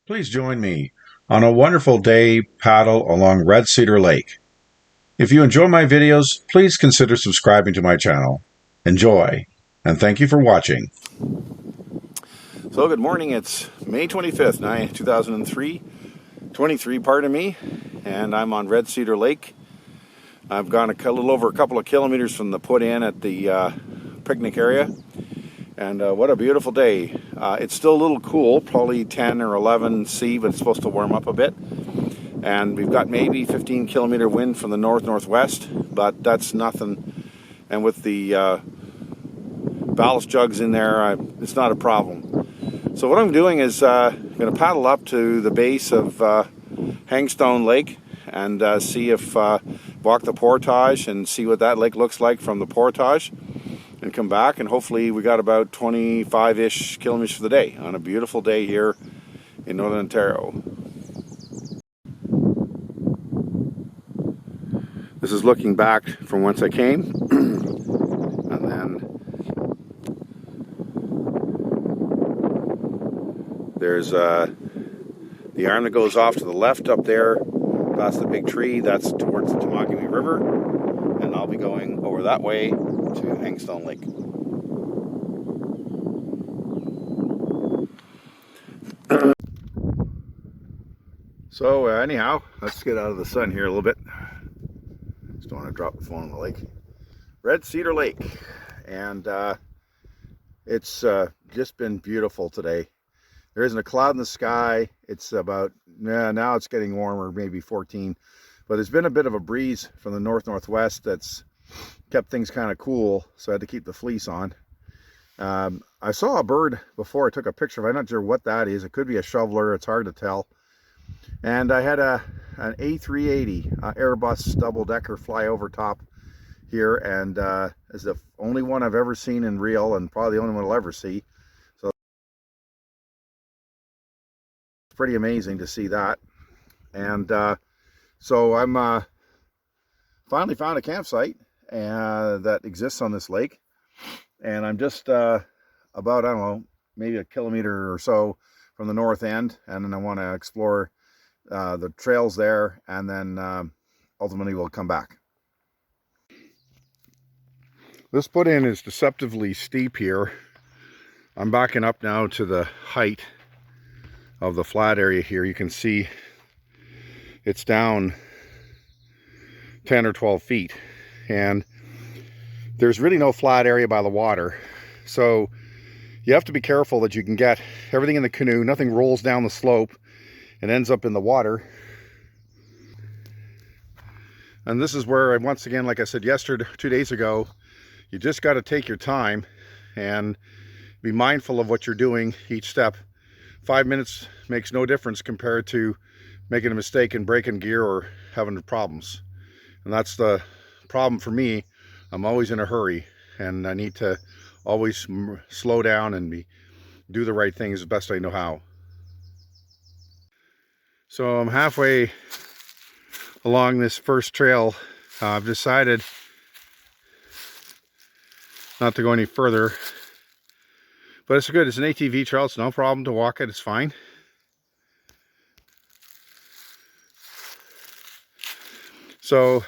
Please join me on a wonderful day paddle along Red Cedar Lake. If you enjoy my videos, please consider subscribing to my channel. Enjoy, and thank you for watching. So good morning, it's May 25th, 2023, pardon me, and I'm on Red Cedar Lake. I've gone a little over a couple of kilometers from the put-in at the picnic area, and what a beautiful day. It's still a little cool, probably 10 or 11 C, but it's supposed to warm up a bit. And we've got maybe 15-kilometer wind from the north-northwest, but that's nothing. And with the ballast jugs in there, it's not a problem. So what I'm doing is I'm going to paddle up to the base of Hangstone Lake and see if walk the portage and see what that lake looks like from the portage, and come back, and hopefully we got about 25-ish kilometers for the day on a beautiful day here in Northern Ontario. This is looking back from whence I came, and then there's the arm that goes off to the left up there. That's the big tree. That's towards the Canoeing River, and I'll be going over that way to Hangstone Lake. So anyhow, let's get out of the sun here a little bit. Just don't want to drop the phone in the lake. Red Cedar Lake, and it's just been beautiful today. There isn't a cloud in the sky. It's about, now it's getting warmer, maybe 14. But there's been a bit of a breeze from the north-northwest that's kept things kind of cool, so I had to keep the fleece on. I saw a bird before I took a picture of it. I'm not sure what that is. It could be a shoveler. It's hard to tell. And I had an A380 Airbus double-decker fly over top here, and it's the only one I've ever seen in real, and probably the only one I'll ever see. So it's pretty amazing to see that. And so I'm finally found a campsite that exists on this lake, and I'm just about, I don't know, maybe a kilometer or so from the north end, and then I want to explore the trails there, and then ultimately we'll come back. This put-in is deceptively steep here. I'm backing up now to the height of the flat area here. You can see it's down 10 or 12 feet, and there's really no flat area by the water, so you have to be careful that you can get everything in the canoe. Nothing rolls down the slope and ends up in the water. And this is where, once again, like I said yesterday, 2 days ago, you just got to take your time and be mindful of what you're doing each step. 5 minutes makes no difference compared to making a mistake and breaking gear or having problems. And that's the problem for me. I'm always in a hurry, and I need to always slow down and do the right things as best I know how. So I'm halfway along this first trail. I've decided not to go any further, but it's good. It's an ATV trail. It's no problem to walk it. It's fine. So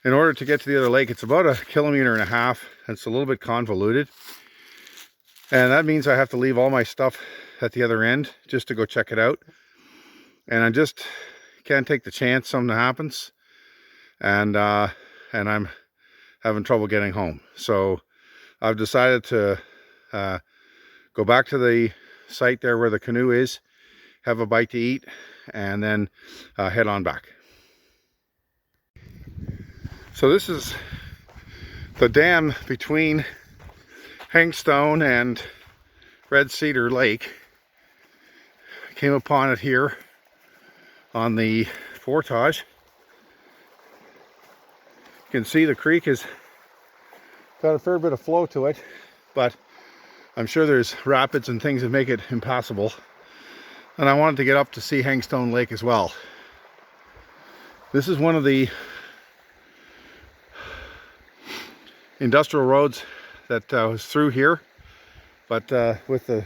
in order to get to the other lake, it's about 1.5 kilometers. It's a little bit convoluted, and that means I have to leave all my stuff at the other end just to go check it out. And I just can't take the chance something happens, and I'm having trouble getting home. So I've decided to go back to the site there where the canoe is, have a bite to eat, and then head on back. So this is the dam between Hangstone and Red Cedar Lake. I came upon it here on the portage. You can see the creek has got a fair bit of flow to it, but I'm sure there's rapids and things that make it impassable. And I wanted to get up to see Hangstone Lake as well. This is one of the industrial roads that was through here, but with the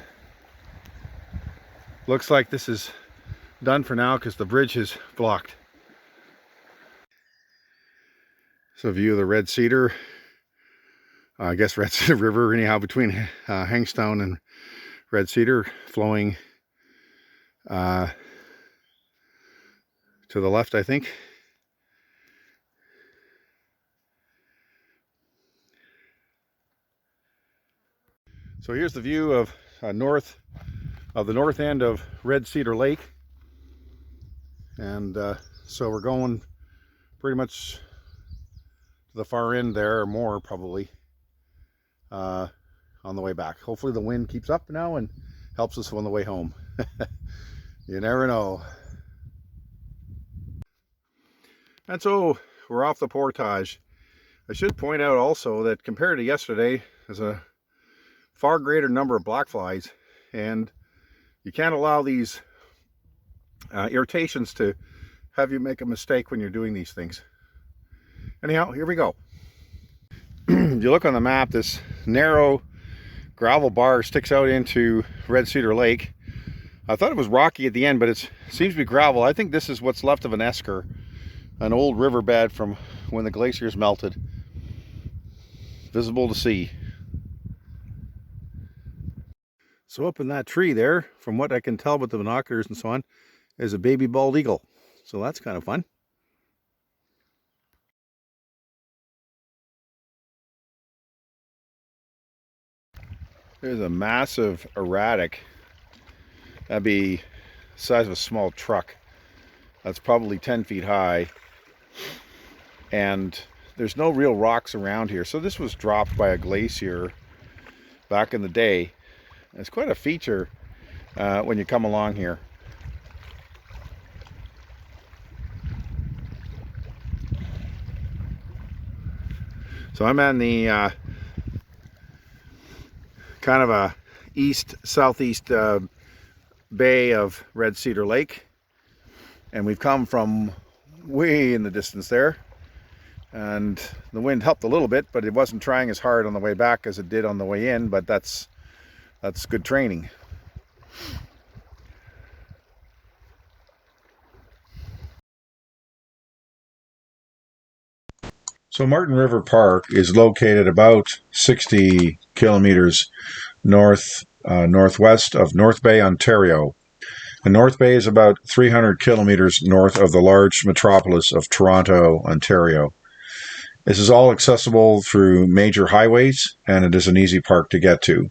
Looks like this is done for now because the bridge is blocked. So view of the Red Cedar, I guess Red Cedar River, anyhow, between Hangstone and Red Cedar, flowing to the left, I think. So here's the view of the north end of Red Cedar Lake, and so we're going pretty much to the far end there, or more probably, on the way back. Hopefully the wind keeps up now and helps us on the way home. You never know. And so we're off the portage. I should point out also that compared to yesterday, there's a far greater number of black flies, and you can't allow these irritations to have you make a mistake when you're doing these things. Anyhow, here we go. You look on the map, this narrow gravel bar sticks out into Red Cedar Lake. I thought it was rocky at the end, but it seems to be gravel. I think this is what's left of an esker, an old riverbed from when the glaciers melted. Visible to see. So up in that tree there, from what I can tell with the binoculars and so on, is a baby bald eagle. So that's kind of fun. There's a massive erratic. That'd be the size of a small truck. That's probably 10 feet high. And there's no real rocks around here. So this was dropped by a glacier back in the day. It's quite a feature when you come along here. So I'm on the kind of a southeast bay of Red Cedar Lake, and we've come from way in the distance there, and the wind helped a little bit, but it wasn't trying as hard on the way back as it did on the way in, but that's good training. So Marten River Park is located about 60 kilometers northwest of North Bay, Ontario. And North Bay is about 300 kilometers north of the large metropolis of Toronto, Ontario. This is all accessible through major highways, and it is an easy park to get to.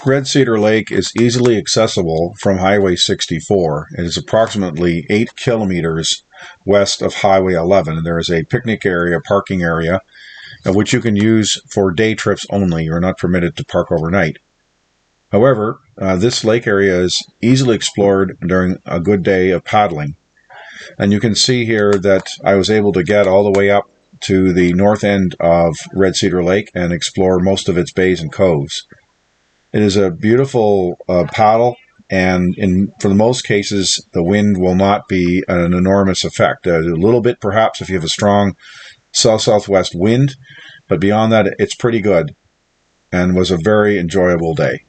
Red Cedar Lake is easily accessible from Highway 64. It is approximately 8 kilometers west of Highway 11. There is a picnic area, parking area, which you can use for day trips only. You're not permitted to park overnight. However, this lake area is easily explored during a good day of paddling. And you can see here that I was able to get all the way up to the north end of Red Cedar Lake and explore most of its bays and coves. It is a beautiful paddle, and for the most cases, the wind will not be an enormous effect. A little bit, perhaps, if you have a strong south-southwest wind, but beyond that, it's pretty good, and was a very enjoyable day.